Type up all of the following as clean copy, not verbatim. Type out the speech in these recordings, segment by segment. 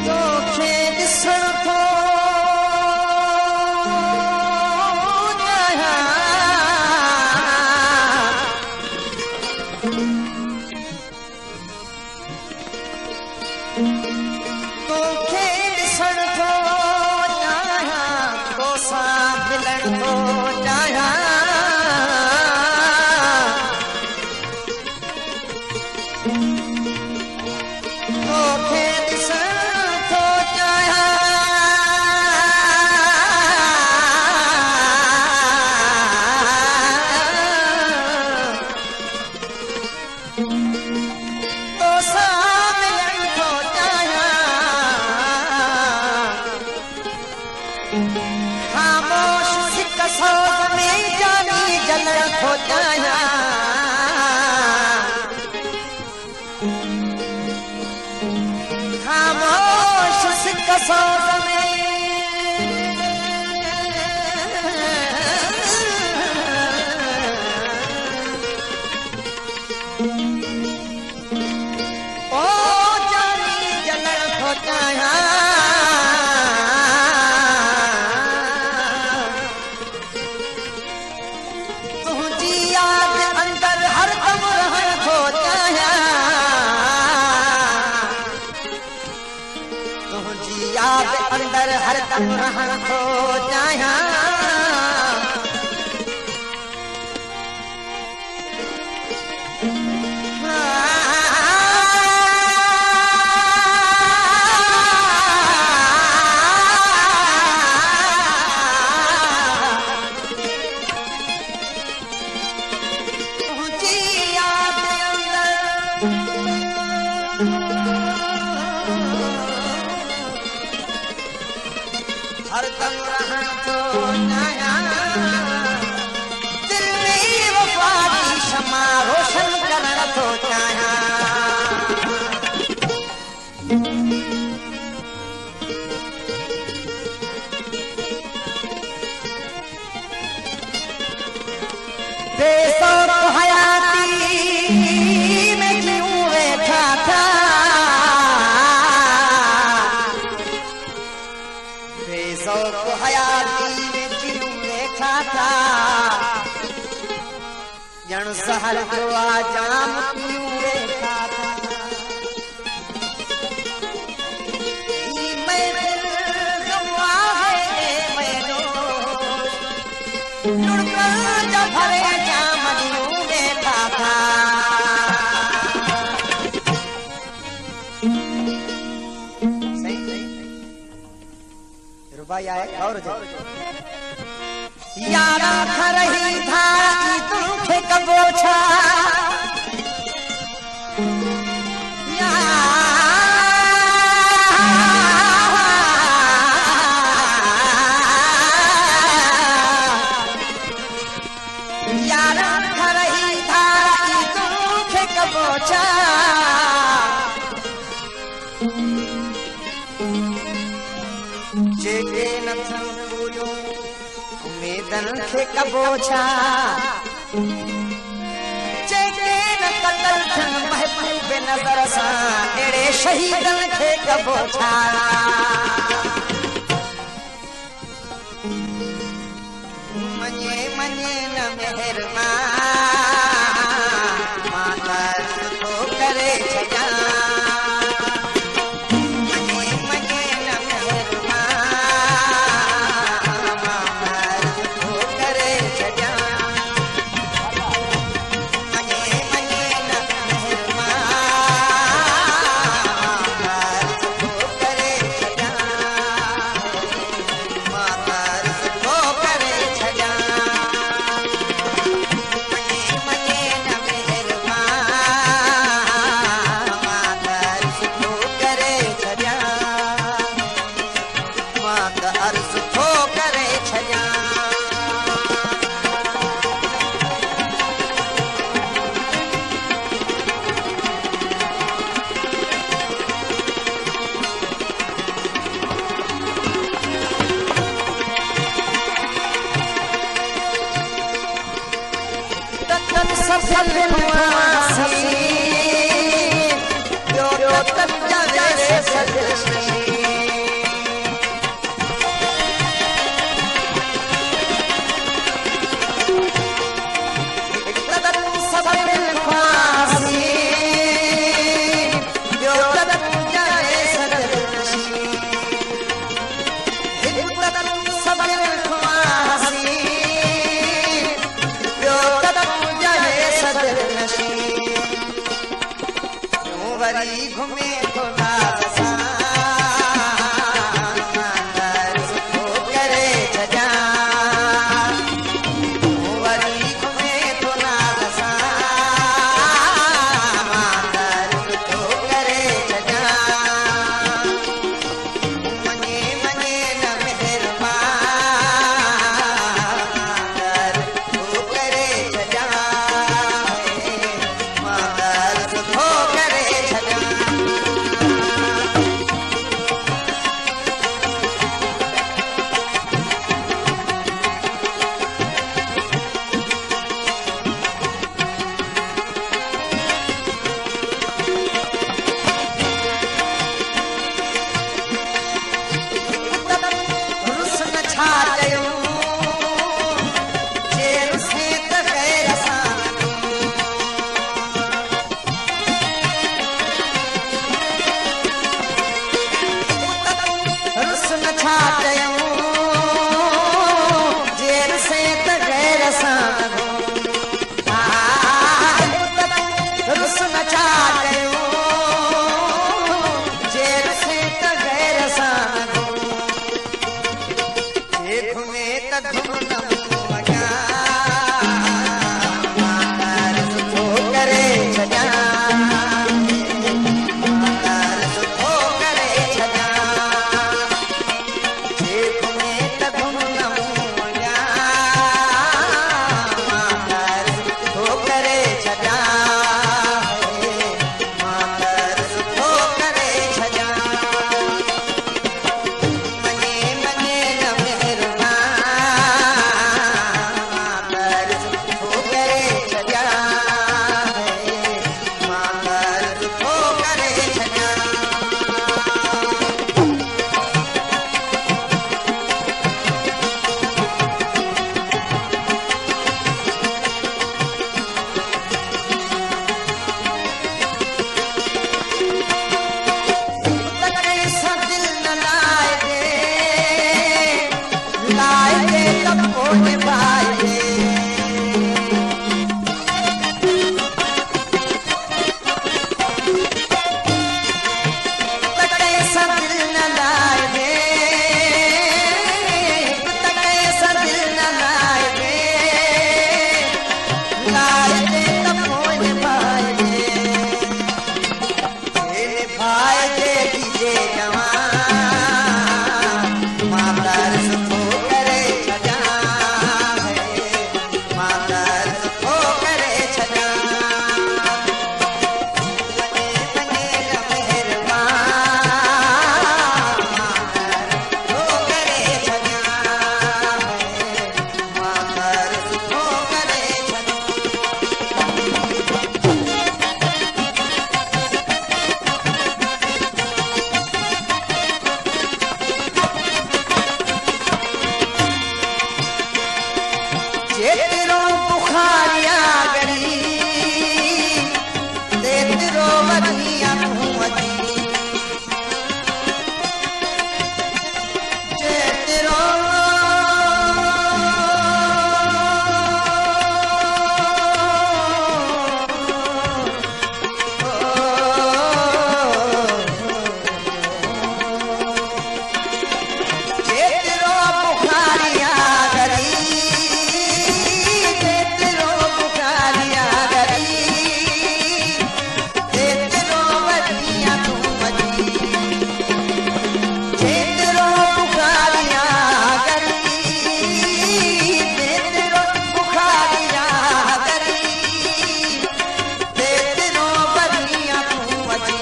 तोखे ॾिसण थो तोखे ॾिसण थो चाहियां तोसां मिलण थो चाहियां तोखे ॾिसण थो चाहियां तोसां मिलण थो ख़ामोश सिक सोज़ में जानी जलण थो चाहियां ख़ामोश सिक सोज़ में ओ जानी जलण थो चाहियां तुझी याद अंदर हरदम रहण थो चाहियां तुझी याद अंदर हरदम रहण थो चाहियां तुझी याद अंदर हरदम रहण थो चाहियां दिल में वफ़ा जी शमा रोशन करण थो चाहियां बेसौर हयाती में जीऊं वेठा था बेसौर हयाती में जीऊं वेठा था ॼण सहर जो आजाम पियूं वेठा था ई महफ़िल गवा है मैनो लुढ़कण जा भरे जाम ॾियूं वेठा था सही रुबाई आहे गौर जो यारा खरही धारा तुखे कबो छा यारा खरही धारा तुखे कबो छा जेके नथन पूरियूं उमेदन खे कबो छा जेके न कतल थियन महबूब नज़र सां अहिड़े शहीदन खे कबो छा मञे मञे न महिरबान मां दर्द थो करे छॾियां सफल वरी घुमे तो नाज़ सां मांदर सुठो करे छॾियां वरी घुमे तो नाज़ सां मांदर सुठो करे छॾियां मञे मञे न महिरबान मांदर सुठो करे छॾियां मांदर सुठो करे छॾियां रुसन छा कयूं जे रुसे त ग़ैर सां रुसन छा कयूं जे रुसे त ग़ैर सां रुसन छा कयूं जे रुसे त ग़ैर सां घुमे त धुम न वॼां मांदर सुठो करे छॾियां मांदर सुठो करे छॾियां घुमे त धुम न वॼां मांदर सुठो करे छॾियां मांदर सुठो करे छॾियां मञे मञे न महिरबान मांदर सुठो करे छॾियां मांदर सुठो करे छॾियां तकड़े सां दिल न लाए दे त पोइ निभाए तकड़े सां दिल न लाए दे तकड़े सां दिल न लाए दे त पोइ निभाए दे कीजे जवान मांदर सुठो करे छॾियां मांदर सुठो करे छॾियां मञे मञे न महिरबान मांदर सुठो करे छॾियां मांदर सुठो करे छॾियां जेतिरो बुखारिया गरी तेतिरो वधिया तूं अची जेतिरो जेतिरो बुखारिया गरी जेतिरो बुखारिया गरी तेतिरो वधिया तूं अची जेतिरो बुखारिया गरी तेतिरो बुखारिया गरी तेतिरो वधिया तूं अची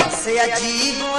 बस अजीब